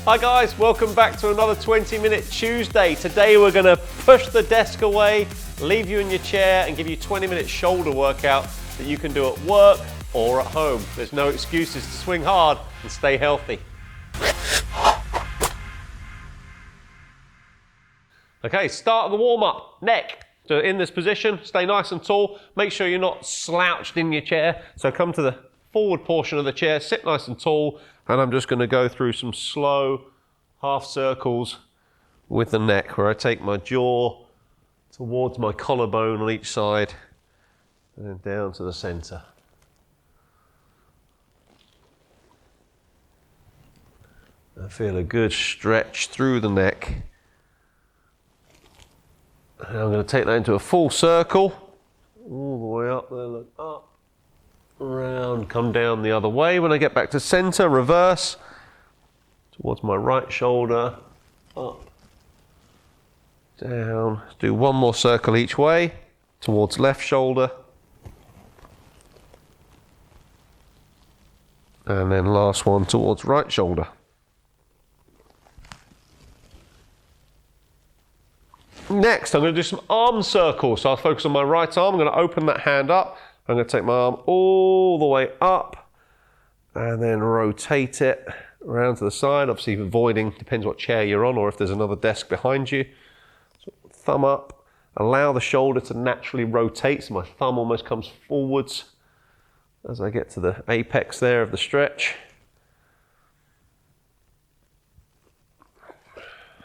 Hi guys, welcome back to another 20-minute Tuesday. Today we're going to push the desk away, leave you in your chair and give you 20-minute shoulder workout that you can do at work or at home. There's no excuses to swing hard and stay healthy. Okay, start the warm-up. Neck. So in this position, stay nice and tall. Make sure you're not slouched in your chair. So come to the forward portion of the chair, sit nice and tall, and I'm just going to go through some slow half circles with the neck where I take my jaw towards my collarbone on each side and then down to the center. I feel a good stretch through the neck. And I'm going to take that into a full circle, all the way up there, look up, around, come down the other way. When I get back to center, reverse, towards my right shoulder, up, down. Let's do one more circle each way, towards left shoulder. And then last one towards right shoulder. Next, I'm going to do some arm circles. So I'll focus on my right arm. I'm going to open that hand up. I'm going to take my arm all the way up and then rotate it around to the side. Obviously avoiding, depends what chair you're on or if there's another desk behind you. So thumb up, allow the shoulder to naturally rotate. So my thumb almost comes forwards as I get to the apex there of the stretch.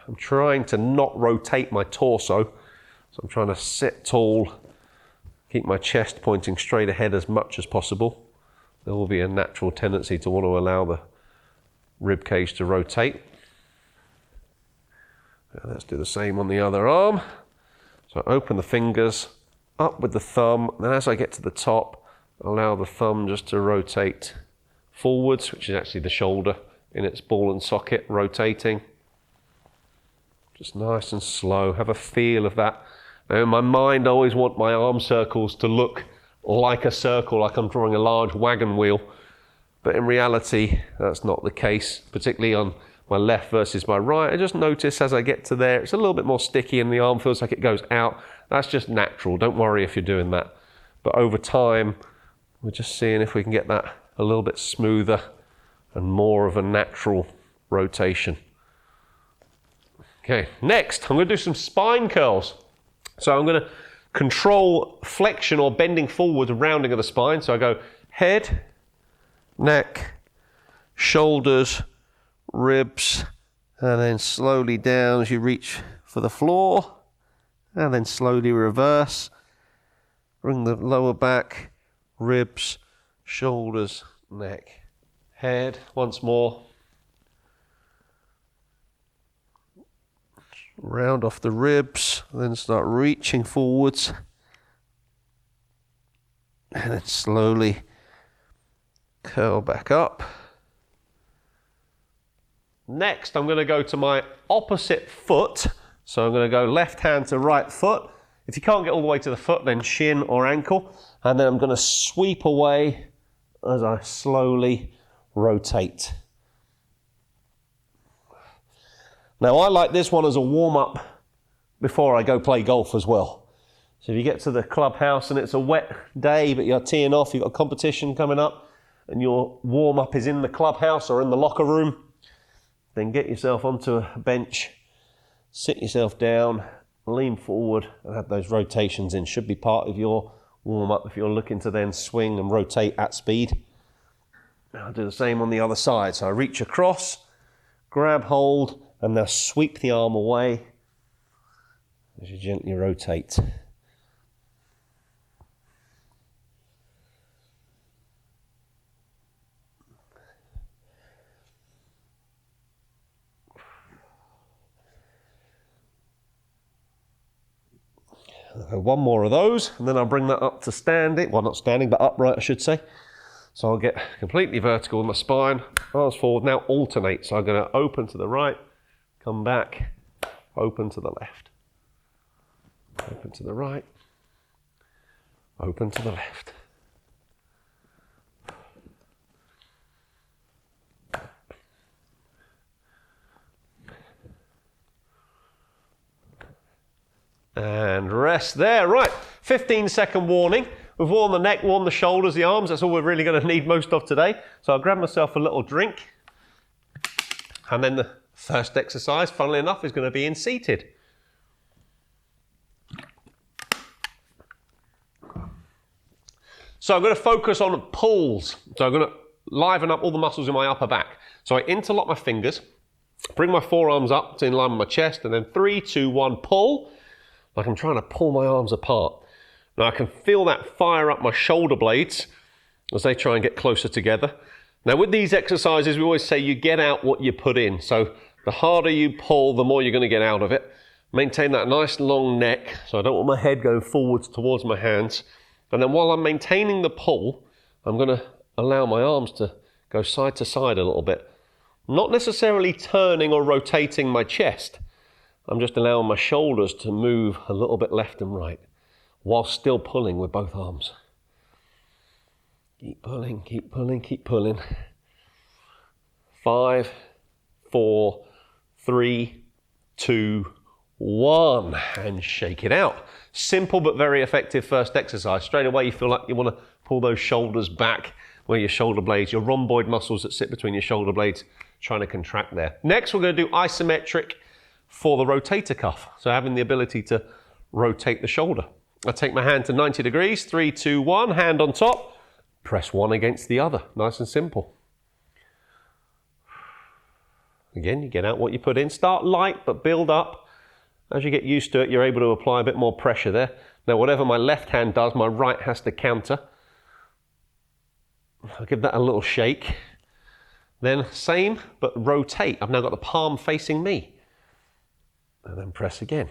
I'm trying to not rotate my torso, so I'm trying to sit tall, keep my chest pointing straight ahead as much as possible. There will be a natural tendency to want to allow the rib cage to rotate. Now let's do the same on the other arm. So open the fingers, up with the thumb, and then as I get to the top, allow the thumb just to rotate forwards, which is actually the shoulder in its ball and socket rotating. Just nice and slow, have a feel of that. Now in my mind, I always want my arm circles to look like a circle, like I'm drawing a large wagon wheel. But in reality, that's not the case, particularly on my left versus my right. I just notice as I get to there, it's a little bit more sticky and the arm feels like it goes out. That's just natural, don't worry if you're doing that. But over time, we're just seeing if we can get that a little bit smoother and more of a natural rotation. Okay, next, I'm going to do some spine curls. So I'm going to control flexion or bending forward and rounding of the spine. So I go head, neck, shoulders, ribs, and then slowly down as you reach for the floor, and then slowly reverse. Bring the lower back, ribs, shoulders, neck, head. Once more. Round off the ribs, then start reaching forwards, and then slowly curl back up. Next, I'm going to go to my opposite foot. So I'm going to go left hand to right foot. If you can't get all the way to the foot, then shin or ankle. And then I'm going to sweep away as I slowly rotate. Now I like this one as a warm-up before I go play golf as well. So if you get to the clubhouse and it's a wet day but you're teeing off, you've got a competition coming up and your warm-up is in the clubhouse or in the locker room, then get yourself onto a bench, sit yourself down, lean forward and have those rotations in. Should be part of your warm-up if you're looking to then swing and rotate at speed. I'll do the same on the other side. So I reach across, grab hold, and now sweep the arm away as you gently rotate. One more of those, and then I'll bring that up to standing. Well, not standing, but upright, I should say. So I'll get completely vertical with my spine, arms forward, now alternate. So I'm going to open to the right, come back, open to the left. Open to the right, open to the left. and rest there. Right, 15-second warning. We've worn the neck, worn the shoulders, the arms. That's all we're really going to need most of today. So I'll grab myself a little drink. And then the first exercise, funnily enough, is going to be in seated. So I'm going to focus on pulls. So I'm going to liven up all the muscles in my upper back. So I interlock my fingers, bring my forearms up to in line with my chest, and then 3, 2, 1, pull. Like I'm trying to pull my arms apart. Now I can feel that fire up my shoulder blades as they try and get closer together. Now with these exercises, we always say you get out what you put in. So the harder you pull, the more you're going to get out of it. Maintain that nice long neck, so I don't want my head going forwards towards my hands. And then while I'm maintaining the pull, I'm going to allow my arms to go side to side a little bit. Not necessarily turning or rotating my chest. I'm just allowing my shoulders to move a little bit left and right while still pulling with both arms. Keep pulling, keep pulling, keep pulling. 5, 4, 3, 2, 1, and shake it out. Simple but very effective first exercise. Straight away you feel like you want to pull those shoulders back where your shoulder blades, your rhomboid muscles that sit between your shoulder blades, trying to contract there. Next we're going to do isometric for the rotator cuff. So having the ability to rotate the shoulder. I take my hand to 90 degrees, 3, 2, 1, hand on top, press one against the other. Nice and simple. Again, you get out what you put in. Start light, but build up. As you get used to it, you're able to apply a bit more pressure there. Now, whatever my left hand does, my right has to counter. I'll give that a little shake. Then same, but rotate. I've now got the palm facing me. And then press again.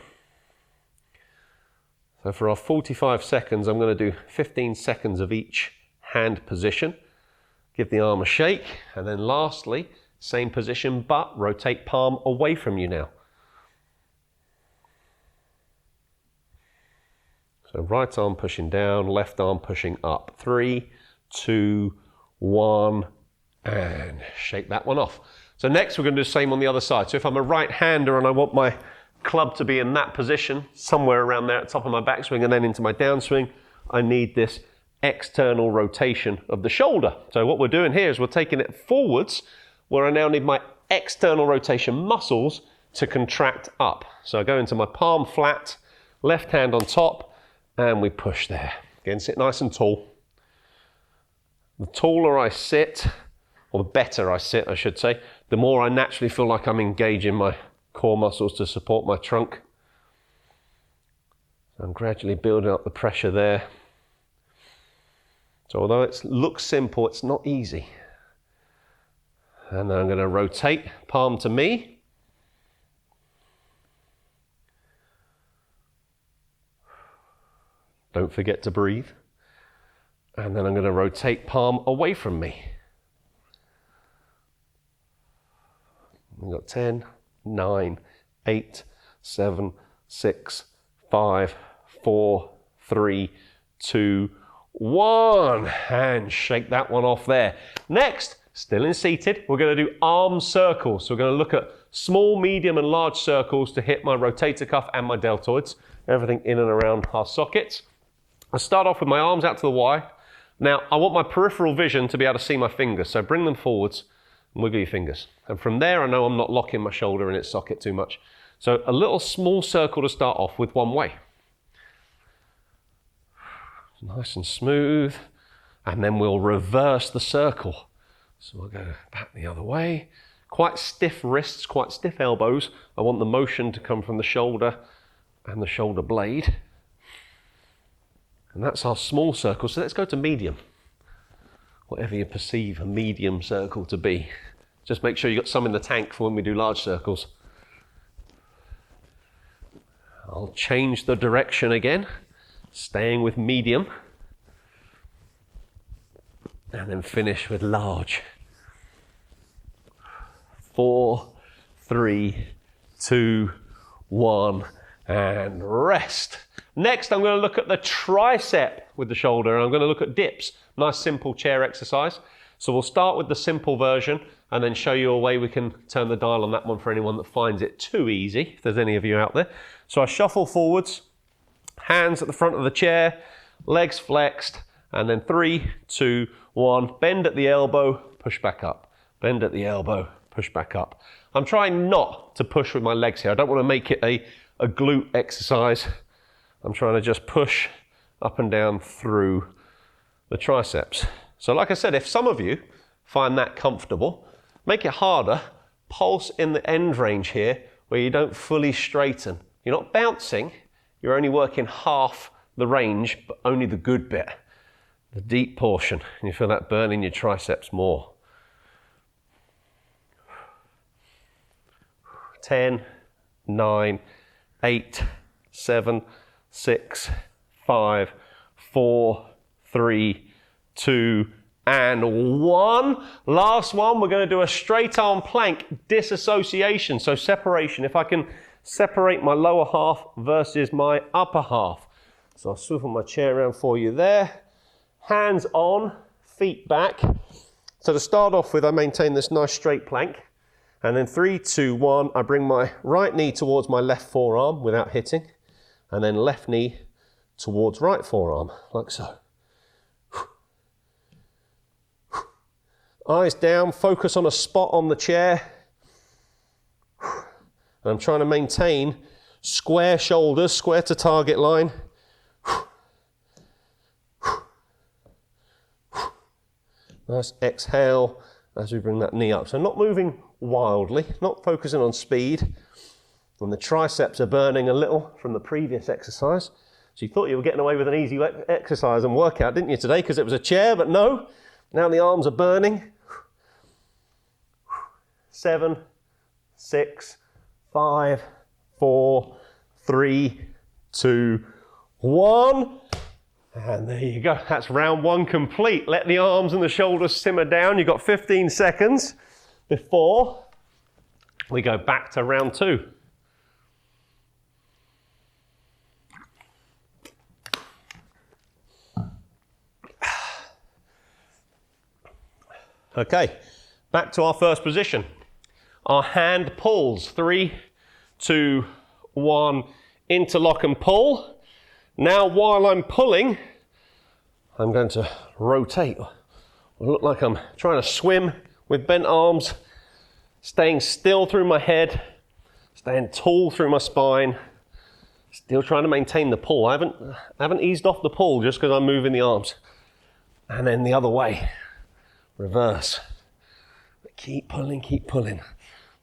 So for our 45 seconds, I'm going to do 15 seconds of each hand position. Give the arm a shake. And then lastly, same position, but rotate palm away from you now. So right arm pushing down, left arm pushing up. 3, 2, 1, and shake that one off. So next we're going to do the same on the other side. So if I'm a right-hander and I want my club to be in that position, somewhere around there at the top of my backswing and then into my downswing, I need this external rotation of the shoulder. So what we're doing here is we're taking it forwards, where I now need my external rotation muscles to contract up. So I go into my palm flat, left hand on top, and we push there. Again, sit nice and tall. The taller I sit, or the better I sit, I should say, the more I naturally feel like I'm engaging my core muscles to support my trunk. I'm gradually building up the pressure there. So although it looks simple, it's not easy. And then I'm going to rotate, palm to me. Don't forget to breathe. And then I'm going to rotate palm away from me. We've got 10, 9, 8, 7, 6, 5, 4, 3, 2, 1. And shake that one off there. Next, still in seated, we're going to do arm circles. So we're going to look at small, medium, and large circles to hit my rotator cuff and my deltoids. Everything in and around our sockets. I start off with my arms out to the wide. Now, I want my peripheral vision to be able to see my fingers, so bring them forwards and wiggle your fingers. And from there, I know I'm not locking my shoulder in its socket too much. So a little small circle to start off with one way. Nice and smooth. And then we'll reverse the circle. So we'll go back the other way. Quite stiff wrists, quite stiff elbows. I want the motion to come from the shoulder and the shoulder blade. And that's our small circle. So let's go to medium. Whatever you perceive a medium circle to be. Just make sure you've got some in the tank for when we do large circles. I'll change the direction again, staying with medium. And then finish with large. 4, 3, 2, 1, and rest. Next, I'm going to look at the tricep with the shoulder, and I'm going to look at dips. Nice simple chair exercise. So we'll start with the simple version and then show you a way we can turn the dial on that one for anyone that finds it too easy, if there's any of you out there. So I shuffle forwards, Hands at the front of the chair, legs flexed, and then 3, 2, 1. Bend at the elbow, push back up. Bend at the elbow, push back up. I'm trying not to push with my legs here. I don't want to make it a glute exercise. I'm trying to just push up and down through the triceps. So like I said, if some of you find that comfortable, make it harder. Pulse in the end range here where you don't fully straighten. You're not bouncing, you're only working half the range, but only the good bit, the deep portion. And you feel that burning your triceps more. 10, 9, 8, 7, 6, 5, 4, 3, 2, and 1. Last one, we're going to do a straight arm plank disassociation, so separation. If I can separate my lower half versus my upper half. So I'll swivel my chair around for you there. Hands on, feet back. So to start off with, I maintain this nice straight plank. And then 3, 2, 1, I bring my right knee towards my left forearm without hitting. And then left knee towards right forearm, like so. Eyes down, focus on a spot on the chair. And I'm trying to maintain square shoulders, square to target line. Nice exhale as we bring that knee up. So not moving wildly, not focusing on speed. And the triceps are burning a little from the previous exercise. So you thought you were getting away with an easy exercise and workout, didn't you, today? Because it was a chair, but no. Now the arms are burning. 7, 6, 5, 4, 3, 2, 1. And there you go. That's round 1 complete. Let the arms and the shoulders simmer down. You've got 15 seconds before we go back to round 2. Okay, back to our first position. Our hand pulls. 3, 2, 1, interlock and pull. Now while I'm pulling, I'm going to rotate. I look like I'm trying to swim with bent arms, staying still through my head, staying tall through my spine, still trying to maintain the pull. I haven't eased off the pull just because I'm moving the arms. And then the other way, reverse. But keep pulling, keep pulling.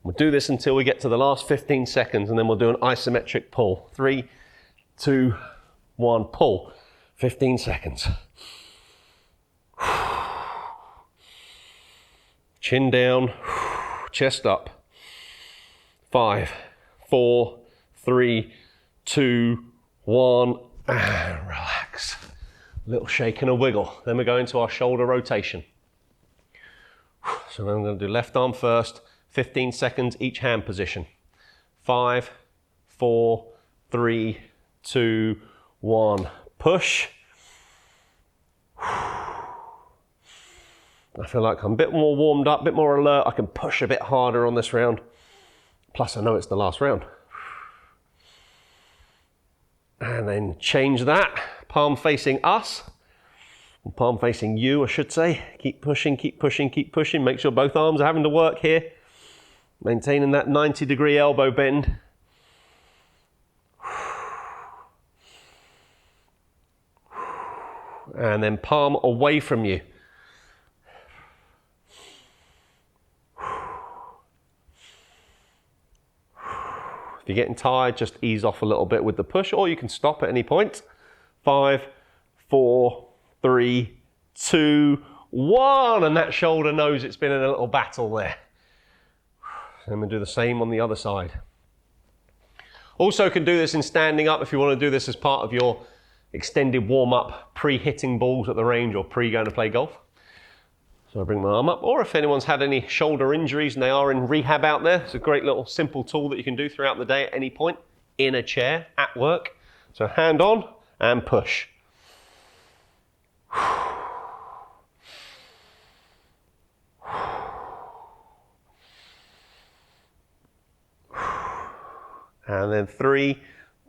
We'll do this until we get to the last 15 seconds and then we'll do an isometric pull. 3, 2, 1, pull. 15 seconds. Chin down, chest up. 5, 4, 3, 2, 1, and relax. A little shake and a wiggle. Then we go into our shoulder rotation. So I'm going to do left arm first, 15 seconds each hand position. 5, 4, 3, 2, 1. Push. I feel like I'm a bit more warmed up, a bit more alert. I can push a bit harder on this round. Plus I know it's the last round. And then change that. Palm facing us. Palm facing you, I should say. Keep pushing, keep pushing, keep pushing. Make sure both arms are having to work here. Maintaining that 90-degree elbow bend. And then palm away from you. If you're getting tired, just ease off a little bit with the push, or you can stop at any point. 5, 4, 3, 2, 1, and that shoulder knows it's been in a little battle there. And we'll do the same on the other side. Also can do this in standing up if you want to do this as part of your extended warm-up, pre-hitting balls at the range or pre-going to play golf. So I bring my arm up, or if anyone's had any shoulder injuries and they are in rehab out there, it's a great little simple tool that you can do throughout the day at any point, in a chair, at work. So hand on and push. And then 3,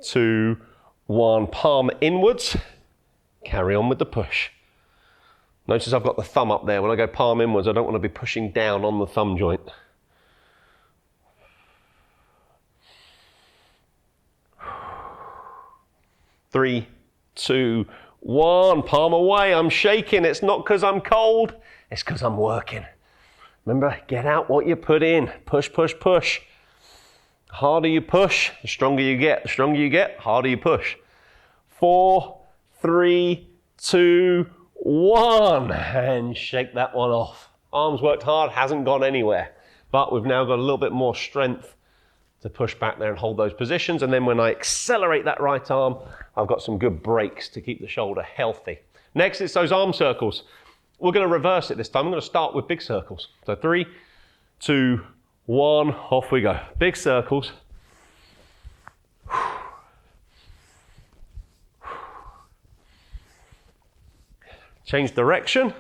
2, 1, palm inwards. Carry on with the push. Notice I've got the thumb up there. When I go palm inwards, I don't want to be pushing down on the thumb joint. Three, 2, 1, palm away. I'm shaking. It's not because I'm cold, it's because I'm working. Remember, get out what you put in. Push, push, push. The harder you push, the stronger you get. The stronger you get, harder you push. 4, 3, 2, 1. And shake that one off. Arms worked hard, hasn't gone anywhere. But we've now got a little bit more strength to push back there and hold those positions. And then when I accelerate that right arm, I've got some good brakes to keep the shoulder healthy. Next, it's those arm circles. We're going to reverse it this time. I'm going to start with big circles. So 3, 2, 1, off we go. Big circles. Change direction.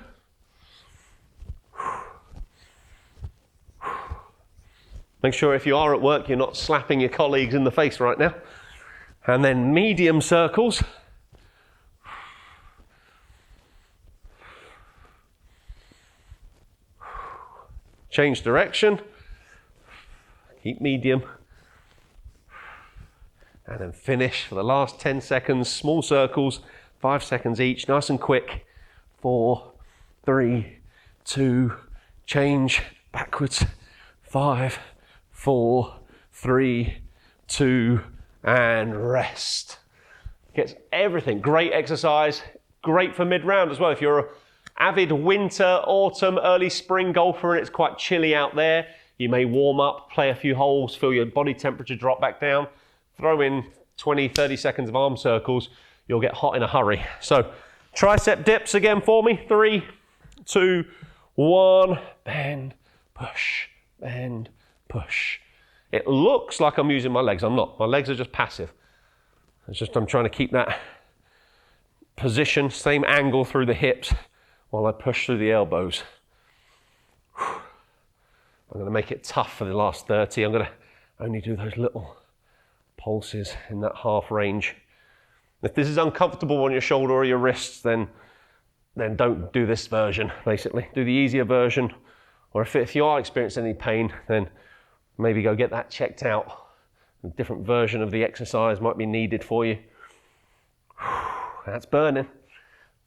Make sure if you are at work, you're not slapping your colleagues in the face right now. And then medium circles. Change direction. Keep medium. And then finish for the last 10 seconds. Small circles, 5 seconds each, nice and quick. 4, 3, 2, change backwards. 5, 4, 3, 2, and rest. Gets everything. Great exercise. Great for mid-round as well. If you're an avid winter, autumn, early spring golfer and it's quite chilly out there, you may warm up, play a few holes, feel your body temperature drop back down, throw in 20, 30 seconds of arm circles, you'll get hot in a hurry. So tricep dips again for me. 3, 2, 1, bend, push, bend, push. It looks like I'm using my legs. I'm not. My legs are just passive. It's just I'm trying to keep that position, same angle through the hips while I push through the elbows. I'm going to make it tough for the last 30. I'm going to only do those little pulses in that half range. If this is uncomfortable on your shoulder or your wrists, then don't do this version, basically. Do the easier version. Or if you are experiencing any pain, then maybe go get that checked out. A different version of the exercise might be needed for you. That's burning.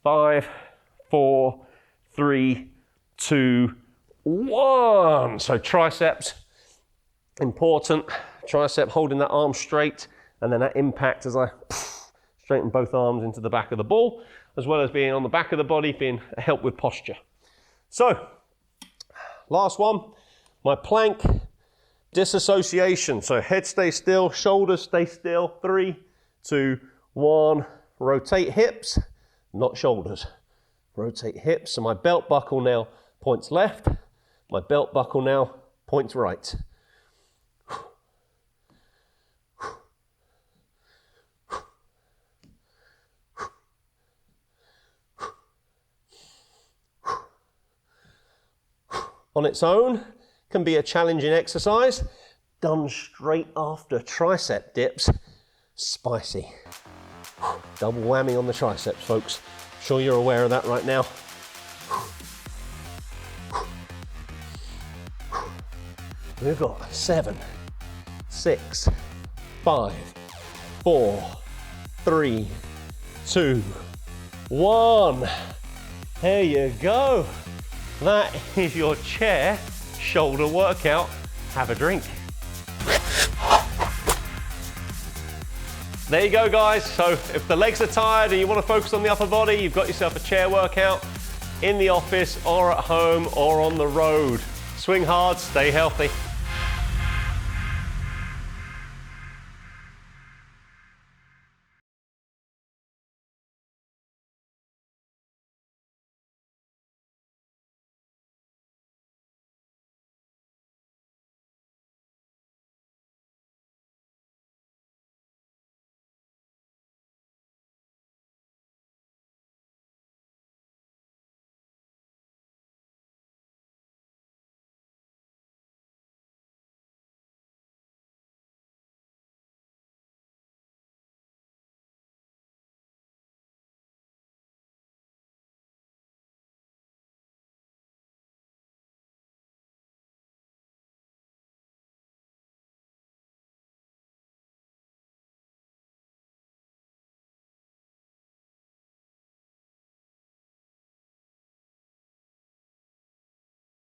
5, 4, 3, 2, 1. So triceps, important. Tricep holding that arm straight, and then that impact as I straighten both arms into the back of the ball, as well as being on the back of the body, being a help with posture. So, last one, my plank disassociation. So head stays still, shoulders stay still. 3, 2, 1. Rotate hips, not shoulders. Rotate hips. So my belt buckle now points left. My belt buckle now points right. On its own, can be a challenging exercise. Done straight after tricep dips, spicy. Double whammy on the triceps, folks. Sure you're aware of that right now. We've got 7, 6, 5, 4, 3, 2, 1. There you go. That is your chair shoulder workout. Have a drink. There you go, guys. So if the legs are tired and you want to focus on the upper body, you've got yourself a chair workout in the office or at home or on the road. Swing hard, stay healthy.